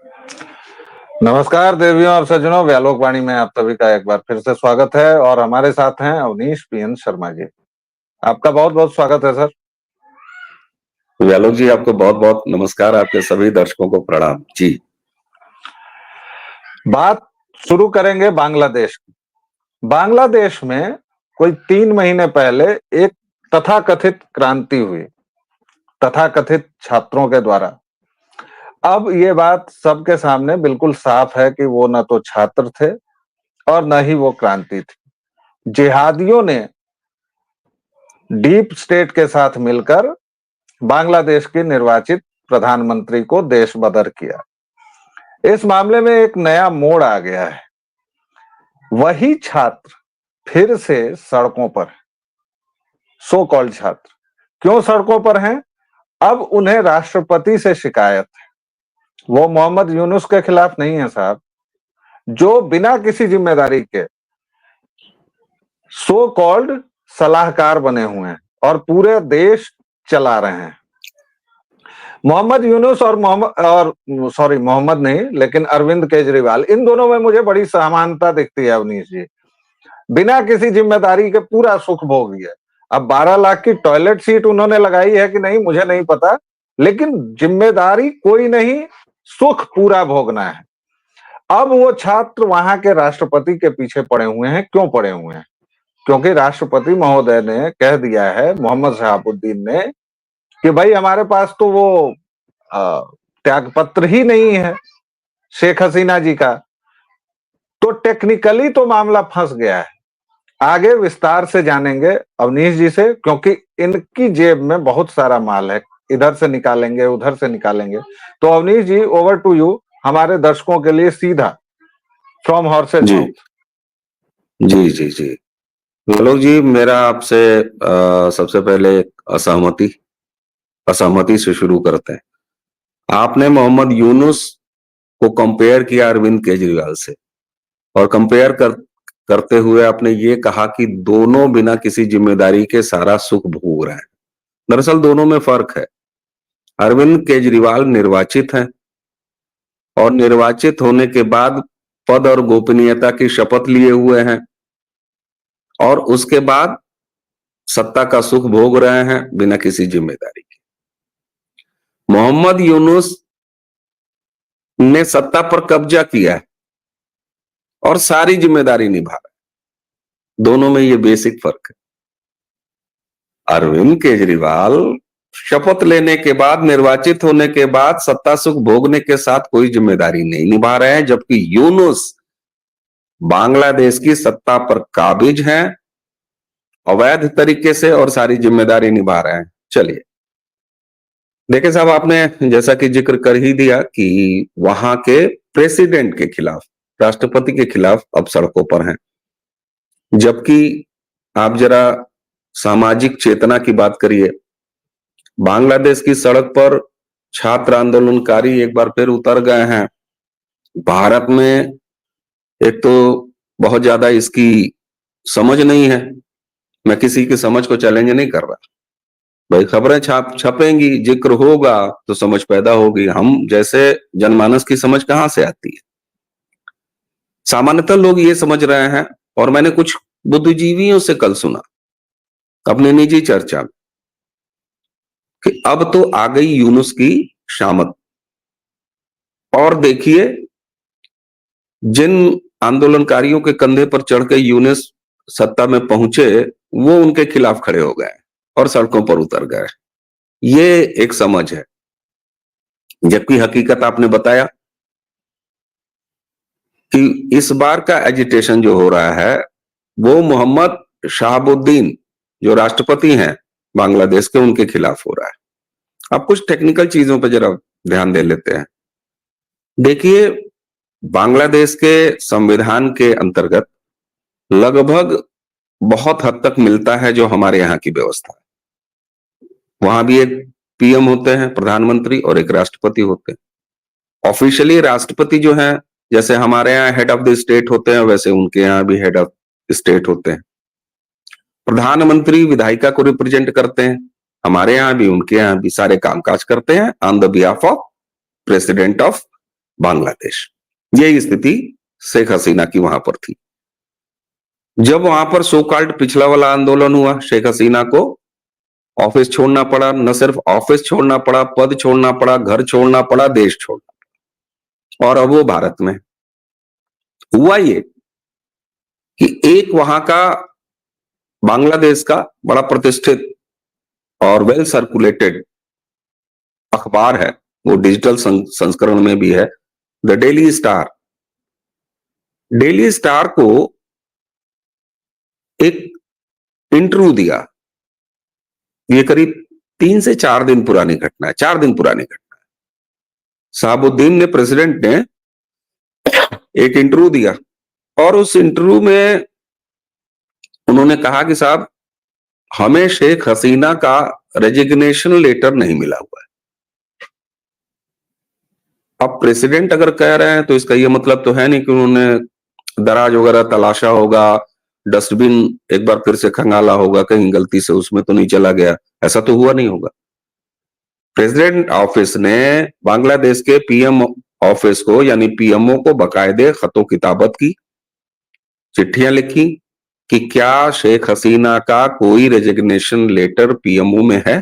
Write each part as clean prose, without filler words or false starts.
नमस्कार देवियों और सज्जनों, व्यालोक वाणी में आप सभी का एक बार फिर से स्वागत है और हमारे साथ हैं अवनीश पीएन शर्मा जी। आपका बहुत बहुत स्वागत है सर। व्यालोक जी, आपको बहुत बहुत नमस्कार। आपके सभी दर्शकों को प्रणाम जी। बात शुरू करेंगे बांग्लादेश की। बांग्लादेश में कोई 3 महीने पहले एक तथाकथित क्रांति हुई, तथाकथित छात्रों के द्वारा। अब ये बात सबके सामने बिल्कुल साफ है कि वो न तो छात्र थे और न ही वो क्रांति थी। जिहादियों ने डीप स्टेट के साथ मिलकर बांग्लादेश के निर्वाचित प्रधानमंत्री को देशबदर किया। इस मामले में एक नया मोड़ आ गया है। वही छात्र फिर से सड़कों पर, सो कॉल्ड छात्र क्यों सड़कों पर हैं? अब उन्हें राष्ट्रपति से शिकायत है। वो मोहम्मद यूनुस के खिलाफ नहीं है साहब, जो बिना किसी जिम्मेदारी के सो कॉल्ड सलाहकार बने हुए हैं और पूरे देश चला रहे हैं। मोहम्मद यूनुस और मोहम्मद नहीं, लेकिन अरविंद केजरीवाल, इन दोनों में मुझे बड़ी समानता दिखती है अवनीश जी। बिना किसी जिम्मेदारी के पूरा सुख भोग लिया। अब 12 लाख की टॉयलेट सीट उन्होंने लगाई है कि नहीं मुझे नहीं पता, लेकिन जिम्मेदारी कोई नहीं, सुख पूरा भोगना है। अब वो छात्र वहां के राष्ट्रपति के पीछे पड़े हुए हैं। क्यों पड़े हुए हैं? क्योंकि राष्ट्रपति महोदय ने कह दिया है, मोहम्मद शहाबुद्दीन ने, कि भाई हमारे पास तो वो त्यागपत्र ही नहीं है शेख हसीना जी का। तो टेक्निकली तो मामला फंस गया है। आगे विस्तार से जानेंगे अवनीश जी से, क्योंकि इनकी जेब में बहुत सारा माल है, इधर से निकालेंगे उधर से निकालेंगे। तो अवनीश जी, ओवर टू यू, हमारे दर्शकों के लिए सीधा फ्रॉम हॉर्सेज माउथ। जी जी जी व्यालोक जी, मेरा आपसे सबसे पहले असहमति से शुरू करते हैं। आपने मोहम्मद यूनुस को कंपेयर किया अरविंद केजरीवाल से, और करते हुए आपने ये कहा कि दोनों बिना किसी जिम्मेदारी के सारा सुख भोग रहे हैं। दरअसल दोनों में फर्क है। अरविंद केजरीवाल निर्वाचित हैं और निर्वाचित होने के बाद पद और गोपनीयता की शपथ लिए हुए हैं और उसके बाद सत्ता का सुख भोग रहे हैं बिना किसी जिम्मेदारी के। मोहम्मद यूनुस ने सत्ता पर कब्जा किया है और सारी जिम्मेदारी निभा रहा है। दोनों में ये बेसिक फर्क है। अरविंद केजरीवाल शपथ लेने के बाद, निर्वाचित होने के बाद सत्ता सुख भोगने के साथ कोई जिम्मेदारी नहीं निभा रहे हैं, जबकि यूनुस बांग्लादेश की सत्ता पर काबिज हैं अवैध तरीके से और सारी जिम्मेदारी निभा रहे हैं। चलिए देखिए साहब, आपने जैसा कि जिक्र कर ही दिया कि वहां के प्रेसिडेंट के खिलाफ, राष्ट्रपति के खिलाफ अब सड़कों पर हैं। जबकि आप जरा सामाजिक चेतना की बात करिए। बांग्लादेश की सड़क पर छात्र आंदोलनकारी एक बार फिर उतर गए हैं। भारत में एक तो बहुत ज्यादा इसकी समझ नहीं है। मैं किसी की समझ को चैलेंज नहीं कर रहा भाई, खबरें छपेंगी, जिक्र होगा तो समझ पैदा होगी। हम जैसे जनमानस की समझ कहां से आती है? सामान्यतः लोग ये समझ रहे हैं, और मैंने कुछ बुद्धिजीवियों से कल सुना अपनी निजी चर्चा में, कि अब तो आ गई यूनुस की शामत। और देखिए, जिन आंदोलनकारियों के कंधे पर चढ़ के यूनुस सत्ता में पहुंचे, वो उनके खिलाफ खड़े हो गए और सड़कों पर उतर गए। ये एक समझ है, जबकि हकीकत आपने बताया कि इस बार का एजिटेशन जो हो रहा है वो मोहम्मद शहाबुद्दीन, जो राष्ट्रपति हैं बांग्लादेश के, उनके खिलाफ हो रहा है। अब कुछ टेक्निकल चीजों पर जरा ध्यान दे लेते हैं। देखिए, बांग्लादेश के संविधान के अंतर्गत लगभग बहुत हद तक मिलता है जो हमारे यहाँ की व्यवस्था है। वहां भी एक पीएम होते हैं, प्रधानमंत्री, और एक राष्ट्रपति होते हैं। ऑफिशियली राष्ट्रपति जो है, जैसे हमारे यहाँ हेड ऑफ द स्टेट होते हैं, वैसे उनके यहाँ भी हेड ऑफ स्टेट होते हैं। प्रधानमंत्री विधायिका को रिप्रेजेंट करते हैं, हमारे यहाँ भी उनके यहाँ भी सारे कामकाज करते हैं on the behalf of president of Bangladesh. यही स्थिति शेख हसीना की वहां पर थी। जब वहां पर सो कॉल्ड पिछला वाला आंदोलन हुआ, शेख हसीना को ऑफिस छोड़ना पड़ा। न सिर्फ ऑफिस छोड़ना पड़ा, पद छोड़ना पड़ा, घर छोड़ना पड़ा, देश छोड़ना पड़ा। और अब वो भारत में। हुआ ये कि एक वहां का बांग्लादेश का बड़ा प्रतिष्ठित और वेल सर्कुलेटेड अखबार है, वो डिजिटल संस्करण में भी है, the daily star. Daily star को एक इंटरव्यू दिया। ये करीब 3 से 4 दिन पुरानी घटना है, 4 दिन पुरानी घटना है। शहाबुद्दीन ने, प्रेसिडेंट ने एक इंटरव्यू दिया और उस इंटरव्यू में उन्होंने कहा कि साहब, हमें शेख हसीना का रेजिग्नेशन लेटर नहीं मिला हुआ है। अब प्रेसिडेंट अगर कह रहे हैं तो इसका ये मतलब तो है नहीं कि उन्होंने दराज वगैरह तलाशा होगा, डस्टबिन एक बार फिर से खंगाला होगा, कहीं गलती से उसमें तो नहीं चला गया। ऐसा तो हुआ नहीं होगा। प्रेसिडेंट ऑफिस ने बांग्लादेश के पीएम ऑफिस को, यानी पीएमओ को बाकायदे खतो किताबत की, चिट्ठियां लिखी कि क्या शेख हसीना का कोई रेजिग्नेशन लेटर पीएमओ में है।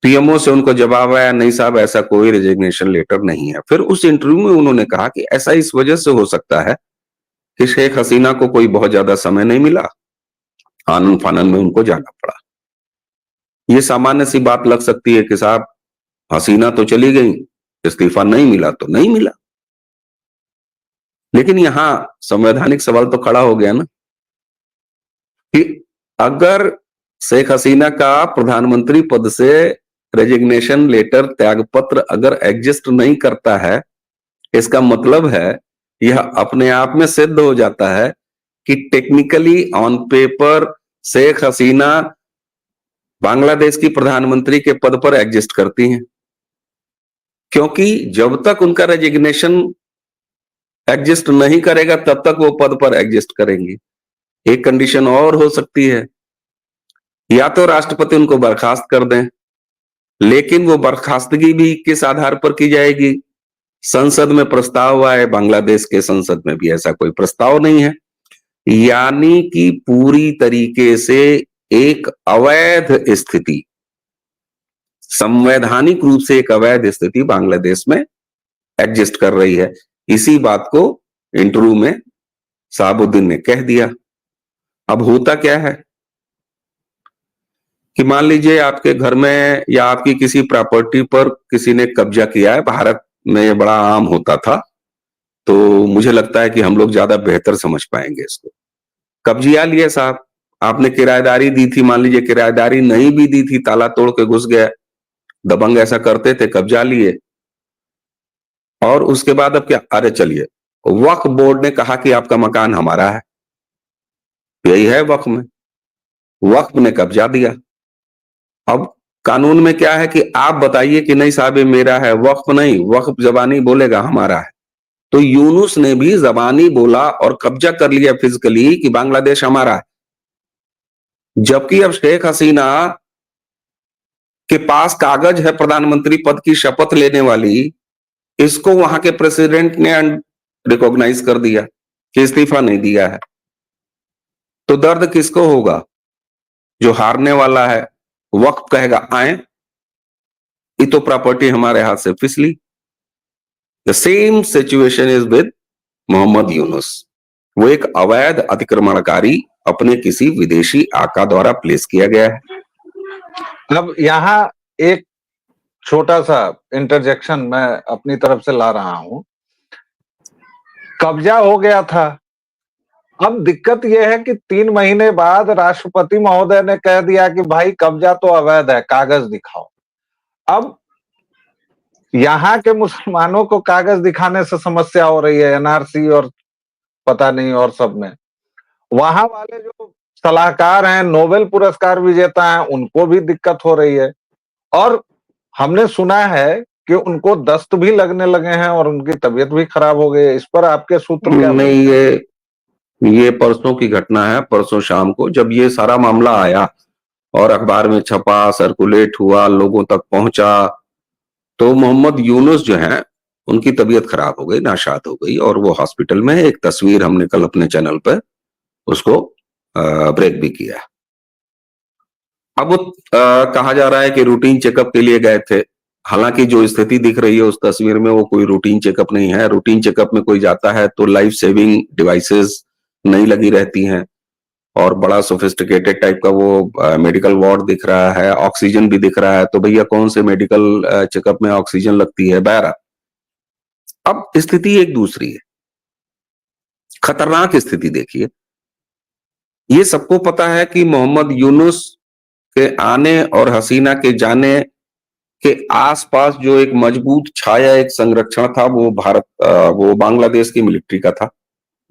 पीएमओ से उनको जवाब आया, नहीं साहब, ऐसा कोई रेजिग्नेशन लेटर नहीं है। फिर उस इंटरव्यू में उन्होंने कहा कि ऐसा इस वजह से हो सकता है कि शेख हसीना को कोई बहुत ज्यादा समय नहीं मिला, आनन फानन में उनको जाना पड़ा। ये सामान्य सी बात लग सकती है कि साहब, हसीना तो चली गई, इस्तीफा नहीं मिला तो नहीं मिला। लेकिन यहां संवैधानिक सवाल तो खड़ा हो गया ना कि अगर शेख हसीना का प्रधानमंत्री पद से रेजिग्नेशन लेटर, त्यागपत्र अगर एग्जिस्ट नहीं करता है, इसका मतलब है, यह अपने आप में सिद्ध हो जाता है कि technically on paper Sheikh Hasina Bangladesh की प्रधानमंत्री के पद पर एग्जिस्ट करती हैं, क्योंकि जब तक उनका रेजिग्नेशन एग्जिस्ट नहीं करेगा तब तक वो पद पर एग्जिस्ट करेंगी। एक कंडीशन और हो सकती है, या तो राष्ट्रपति उनको बर्खास्त कर दें, लेकिन वो बर्खास्तगी भी किस आधार पर की जाएगी? संसद में प्रस्ताव आए। बांग्लादेश के संसद में भी ऐसा कोई प्रस्ताव नहीं है, यानी कि पूरी तरीके से एक अवैध स्थिति, संवैधानिक रूप से एक अवैध स्थिति बांग्लादेश में एग्जिस्ट कर रही है। इसी बात को इंटरव्यू में शहाबुद्दीन ने कह दिया। अब होता क्या है कि मान लीजिए आपके घर में या आपकी किसी प्रॉपर्टी पर किसी ने कब्जा किया है। भारत में ये बड़ा आम होता था, तो मुझे लगता है कि हम लोग ज्यादा बेहतर समझ पाएंगे इसको। कब्जिया लिए साहब, आपने किराएदारी दी थी, मान लीजिए किराएदारी नहीं भी दी थी, ताला तोड़ के घुस गया। दबंग ऐसा करते थे, कब्जा लिए और उसके बाद अब क्या, अरे चलिए, वक्फ बोर्ड ने कहा कि आपका मकान हमारा है। यही है वक्फ में, वक्फ ने कब्जा दिया। अब कानून में क्या है कि आप बताइए कि नहीं साहब ये मेरा है, वक्फ नहीं, वक्फ जबानी बोलेगा हमारा है। तो यूनुस ने भी जबानी बोला और कब्जा कर लिया फिजिकली कि बांग्लादेश हमारा है। जबकि अब शेख हसीना के पास कागज है प्रधानमंत्री पद की शपथ लेने वाली, इसको वहां के प्रेसिडेंट ने रिकॉग्नाइज कर दिया कि इस्तीफा नहीं दिया है। तो दर्द किसको होगा? जो हारने वाला है। वक्फ कहेगा आए, ये तो प्रॉपर्टी हमारे हाथ से फिसली। The same situation is with Mohammad Yunus. वो एक अवैध अतिक्रमणकारी अपने किसी विदेशी आका द्वारा प्लेस किया गया है। अब यहाँ एक छोटा सा इंटरजेक्शन मैं अपनी तरफ से ला रहा हूं। कब्जा हो गया था, अब दिक्कत यह है कि 3 महीने बाद राष्ट्रपति महोदय ने कह दिया कि भाई कब्जा तो अवैध है, कागज दिखाओ। अब यहाँ के मुसलमानों को कागज दिखाने से समस्या हो रही है, एनआरसी और पता नहीं और सब में। वहां वाले जो सलाहकार हैं, नोबेल पुरस्कार विजेता हैं, उनको भी दिक्कत हो रही है। और हमने सुना है कि उनको दस्त भी लगने लगे हैं और उनकी तबीयत भी खराब हो गई है। इस पर आपके सूत्र क्या? नहीं, ये परसों की घटना है। परसों शाम को जब ये सारा मामला आया और अखबार में छपा, सर्कुलेट हुआ, लोगों तक पहुंचा, तो मोहम्मद यूनुस जो है उनकी तबीयत खराब हो गई, नाशाद हो गई और वो हॉस्पिटल में। एक तस्वीर हमने कल अपने चैनल पर उसको ब्रेक भी किया। अब वो कहा जा रहा है कि रूटीन चेकअप के लिए गए थे। हालांकि जो स्थिति दिख रही है उस तस्वीर में वो कोई रूटीन चेकअप नहीं है। रूटीन चेकअप में कोई जाता है तो लाइफ सेविंग डिवाइसेस नहीं लगी रहती हैं और बड़ा सोफिस्टिकेटेड टाइप का वो मेडिकल वार्ड दिख रहा है, ऑक्सीजन भी दिख रहा है। तो भैया कौन से मेडिकल चेकअप में ऑक्सीजन लगती है? बहरा अब स्थिति एक दूसरी है, खतरनाक स्थिति देखिए। ये सबको पता है कि मोहम्मद यूनुस के आने और हसीना के जाने के आसपास जो एक मजबूत छाया, एक संरक्षण था, वो वो बांग्लादेश की मिलिट्री का था।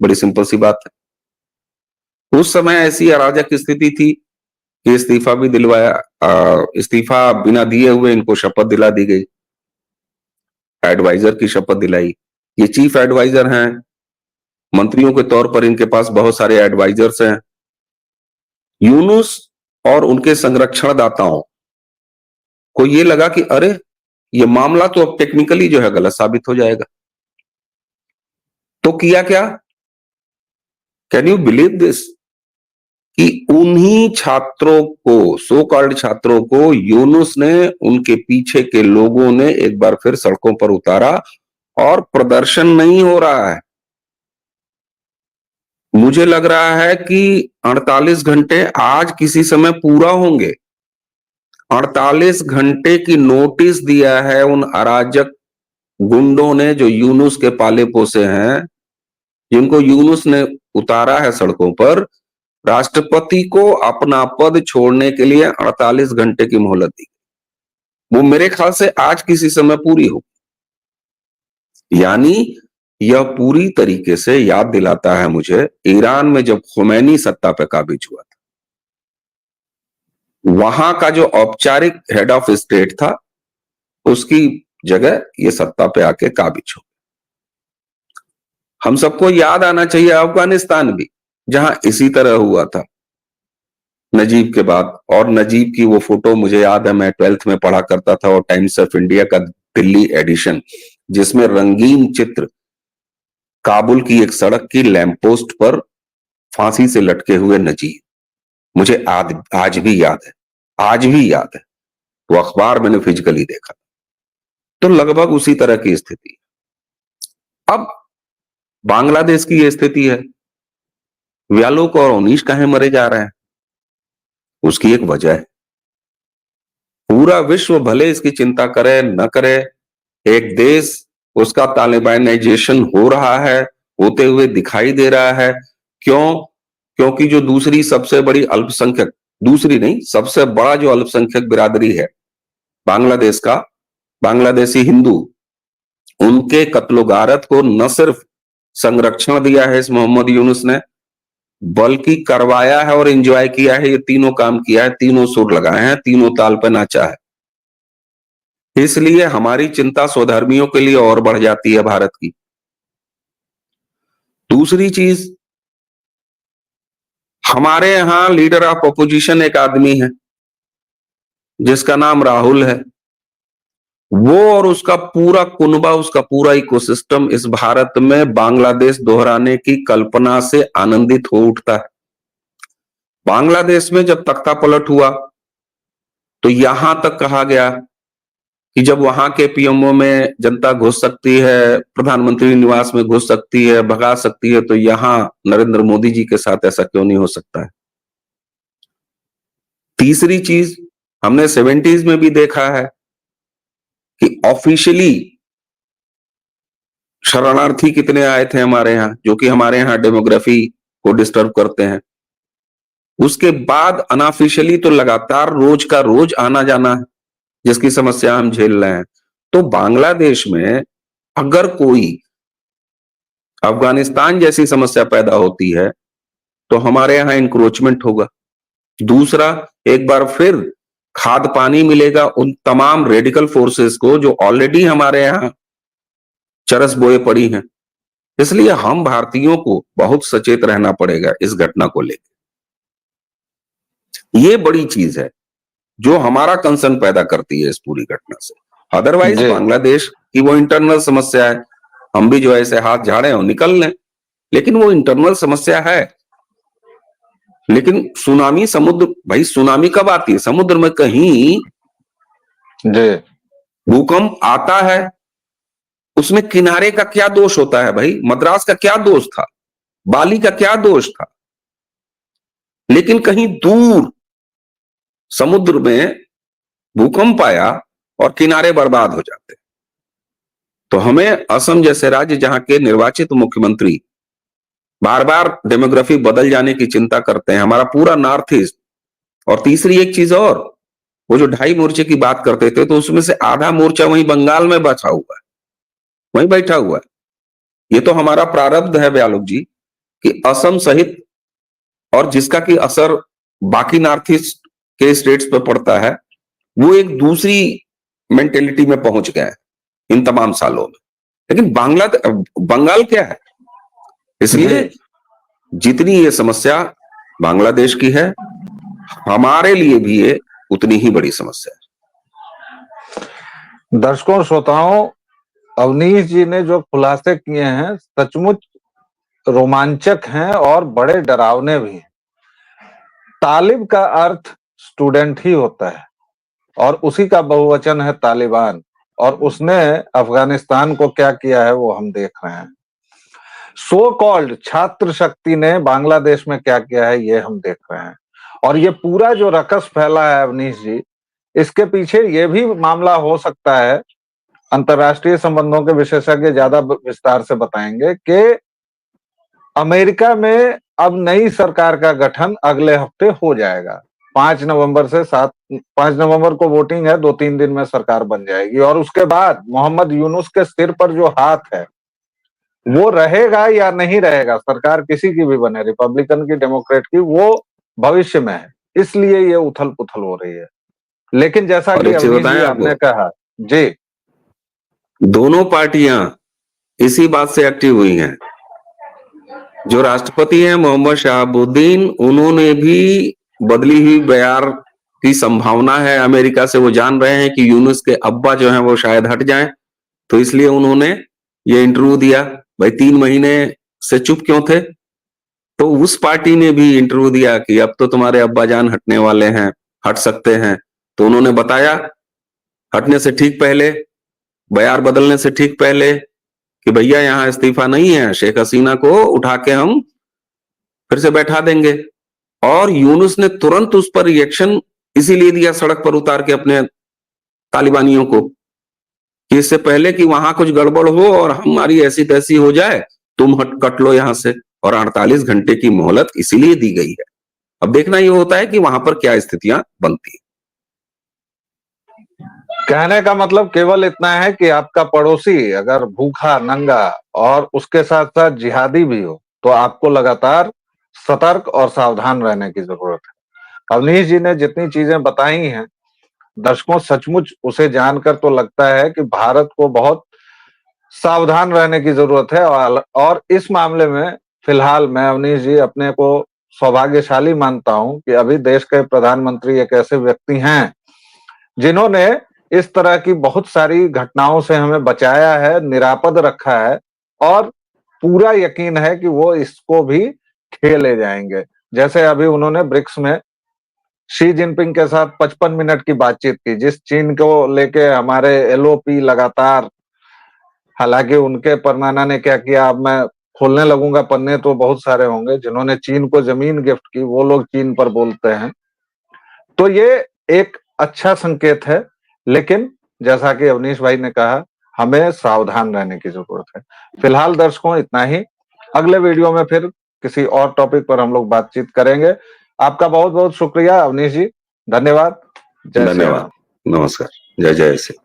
बड़ी सिंपल सी बात है। उस समय ऐसी अराजक स्थिति थी कि इस्तीफा भी दिलवाया, इस्तीफा बिना दिए हुए इनको शपथ दिला दी गई, एडवाइजर की शपथ दिलाई। ये चीफ एडवाइजर हैं, मंत्रियों के तौर पर इनके पास बहुत सारे एडवाइजर्स हैं। यूनुस और उनके संरक्षणदाताओं को ये लगा कि अरे ये मामला तो अब टेक्निकली जो है गलत साबित हो जाएगा। तो किया क्या? कैन यू बिलीव दिस कि उन्हीं छात्रों को, सो कॉल्ड छात्रों को यूनुस ने, उनके पीछे के लोगों ने एक बार फिर सड़कों पर उतारा और प्रदर्शन नहीं हो रहा है। मुझे लग रहा है कि 48 घंटे आज किसी समय पूरा होंगे। 48 घंटे की नोटिस दिया है उन अराजक गुंडों ने जो यूनुस के पाले पोसे हैं, जिनको यूनुस ने उतारा है सड़कों पर। राष्ट्रपति को अपना पद छोड़ने के लिए 48 घंटे की मोहलत दी। वो मेरे ख्याल से आज किसी समय पूरी हो। यानी यह पूरी तरीके से याद दिलाता है मुझे ईरान में जब खुमैनी सत्ता पे काबिज हुआ था, वहां का जो औपचारिक हेड ऑफ स्टेट था उसकी जगह ये सत्ता पे आके काबिज हो। हम सबको याद आना चाहिए अफगानिस्तान भी, जहां इसी तरह हुआ था नजीब के बाद। और नजीब की वो फोटो मुझे याद है, मैं 12th में पढ़ा करता था, और टाइम्स ऑफ इंडिया का दिल्ली एडिशन, जिसमें रंगीन चित्र काबुल की एक सड़क की लैंप पोस्ट पर फांसी से लटके हुए नजीब, मुझे आज भी याद है, आज भी याद है। वो अखबार मैंने फिजिकली देखा। तो लगभग उसी तरह की स्थिति। अब बांग्लादेश की ये स्थिति है। व्यालोक और ओनीश काहे मरे जा रहे हैं? उसकी एक वजह है। पूरा विश्व भले इसकी चिंता करे न करे, एक देश उसका तालिबानाइजेशन हो रहा है, होते हुए दिखाई दे रहा है। क्यों? क्योंकि जो दूसरी सबसे बड़ी अल्पसंख्यक, दूसरी नहीं, सबसे बड़ा जो अल्पसंख्यक बिरादरी है बांग्लादेश का, बांग्लादेशी हिंदू, उनके कत्लो-गारत को न सिर्फ संरक्षण दिया है इस मोहम्मद यूनुस ने, बल्कि करवाया है और एंजॉय किया है। ये तीनों काम किया है, तीनों सुर लगाए हैं, तीनों ताल पे नाचा है। इसलिए हमारी चिंता स्वधर्मियों के लिए और बढ़ जाती है भारत की। दूसरी चीज, हमारे यहां लीडर ऑफ अपोजिशन एक आदमी है जिसका नाम राहुल है। वो और उसका पूरा कुनबा, उसका पूरा इकोसिस्टम इस भारत में बांग्लादेश दोहराने की कल्पना से आनंदित हो उठता है। बांग्लादेश में जब तख्ता पलट हुआ तो यहां तक कहा गया कि जब वहां के पीएमओ में जनता घुस सकती है, प्रधानमंत्री निवास में घुस सकती है, भगा सकती है, तो यहां नरेंद्र मोदी जी के साथ ऐसा क्यों नहीं हो सकता है? तीसरी चीज, हमने 70s में भी देखा है कि ऑफिशियली शरणार्थी कितने आए थे हमारे यहाँ, जो कि हमारे यहाँ डेमोग्राफी को डिस्टर्ब करते हैं। उसके बाद अनऑफिशियली तो लगातार रोज का रोज आना जाना है, जिसकी समस्या हम झेल रहे हैं। तो बांग्लादेश में अगर कोई अफगानिस्तान जैसी समस्या पैदा होती है तो हमारे यहाँ इंक्रोचमेंट होगा। दूसरा, एक बार फिर खाद पानी मिलेगा उन तमाम रेडिकल फोर्सेस को जो ऑलरेडी हमारे यहाँ चरस बोए पड़ी हैं। इसलिए हम भारतीयों को बहुत सचेत रहना पड़ेगा इस घटना को लेकर। ये बड़ी चीज है जो हमारा कंसर्न पैदा करती है इस पूरी घटना से। अदरवाइज बांग्लादेश कि वो इंटरनल समस्या है, हम भी जो है ऐसे हाथ झाड़े और निकल लें, लेकिन वो इंटरनल समस्या है। लेकिन सुनामी समुद्र, भाई सुनामी कब आती है? समुद्र में कहीं जी भूकंप आता है, उसमें किनारे का क्या दोष होता है भाई? मद्रास का क्या दोष था? बाली का क्या दोष था? लेकिन कहीं दूर समुद्र में भूकंप आया और किनारे बर्बाद हो जाते। तो हमें असम जैसे राज्य जहां के निर्वाचित मुख्यमंत्री बार बार डेमोग्राफी बदल जाने की चिंता करते हैं, हमारा पूरा नॉर्थ ईस्ट, और तीसरी एक चीज और, वो जो 2.5 मोर्चे की बात करते थे, तो उसमें से आधा मोर्चा वहीं बंगाल में बचा हुआ है, वहीं बैठा हुआ है। ये तो हमारा प्रारब्ध है ब्यालोक जी कि असम सहित, और जिसका की असर बाकी नॉर्थ ईस्ट के स्टेट्स पे पड़ता है, वो एक दूसरी मेंटेलिटी में पहुंच गया है इन तमाम सालों में। लेकिन बंगाल क्या है? इसलिए जितनी ये समस्या बांग्लादेश की है, हमारे लिए भी ये उतनी ही बड़ी समस्या है। दर्शकों श्रोताओं, अवनीश जी ने जो खुलासे किए हैं सचमुच रोमांचक हैं और बड़े डरावने भी हैं। तालिब का अर्थ स्टूडेंट ही होता है और उसी का बहुवचन है तालिबान, और उसने अफगानिस्तान को क्या किया है वो हम देख रहे हैं। सो कॉल्ड छात्र शक्ति ने बांग्लादेश में क्या किया है ये हम देख रहे हैं। और ये पूरा जो रकस फैला है अवनीश जी, इसके पीछे ये भी मामला हो सकता है, अंतर्राष्ट्रीय संबंधों के विशेषज्ञ ज्यादा विस्तार से बताएंगे, कि अमेरिका में अब नई सरकार का गठन अगले हफ्ते हो जाएगा। 5 नवंबर को वोटिंग है, 2-3 दिन में सरकार बन जाएगी। और उसके बाद मोहम्मद यूनुस के सिर पर जो हाथ है वो रहेगा या नहीं रहेगा, सरकार किसी की भी बने, रिपब्लिकन की, डेमोक्रेट की, वो भविष्य में है। इसलिए ये उथल पुथल हो रही है। लेकिन जैसा कि अवनीश जी आपने कहा जी, दोनों पार्टियां इसी बात से एक्टिव हुई हैं। जो राष्ट्रपति हैं मोहम्मद शहाबुद्दीन, उन्होंने भी बदली हुई बयार की संभावना है अमेरिका से, वो जान रहे हैं कि यूनुस के अब्बा जो हैं वो शायद हट जाएं, तो इसलिए उन्होंने ये इंटरव्यू दिया। भाई 3 महीने से चुप क्यों थे? तो उस पार्टी ने भी इंटरव्यू दिया कि अब तो तुम्हारे अब्बा जान हटने वाले हैं, हट सकते हैं। तो उन्होंने बताया हटने से ठीक पहले, बयार बदलने से ठीक पहले, कि भैया यहां इस्तीफा नहीं है, शेख हसीना को उठा के हम फिर से बैठा देंगे। और यूनुस ने तुरंत उस पर रिएक्शन इसीलिए दिया, सड़क पर उतार के अपने तालिबानियों को, कि इससे पहले कि वहां कुछ गड़बड़ हो और हमारी ऐसी तैसी हो जाए, तुम कट लो यहां से। और 48 घंटे की मोहलत इसीलिए दी गई है। अब देखना ये होता है कि वहां पर क्या स्थितियां बनती है। कहने का मतलब केवल इतना है कि आपका पड़ोसी अगर भूखा नंगा और उसके साथ साथ जिहादी भी हो, तो आपको लगातार सतर्क और सावधान रहने की जरूरत है। अवनीश जी ने जितनी चीजें बताई हैं, दर्शकों सचमुच उसे जानकर तो लगता है कि भारत को बहुत सावधान रहने की जरूरत है। और इस मामले में फिलहाल मैं अवनीश जी अपने को सौभाग्यशाली मानता हूं कि अभी देश के प्रधानमंत्री एक ऐसे व्यक्ति हैं जिन्होंने इस तरह की बहुत सारी घटनाओं से हमें बचाया है, निरापद रखा है, और पूरा यकीन है कि वो इसको भी खेले जाएंगे। जैसे अभी उन्होंने ब्रिक्स में शी जिनपिंग के साथ 55 मिनट की बातचीत की, जिस चीन को लेके हमारे एलओपी लगातार, हालांकि उनके परमाना ने क्या किया, अब मैं खोलने लगूंगा पन्ने तो बहुत सारे होंगे, जिन्होंने चीन को जमीन गिफ्ट की वो लोग चीन पर बोलते हैं। तो ये एक अच्छा संकेत है। लेकिन जैसा कि अवनीश भाई ने कहा, हमें सावधान रहने की जरूरत है। फिलहाल दर्शकों इतना ही, अगले वीडियो में फिर किसी और टॉपिक पर हम लोग बातचीत करेंगे। आपका बहुत बहुत शुक्रिया अवनीश जी, धन्यवाद। जय श्री राम। धन्यवाद, नमस्कार, जय जय श्री।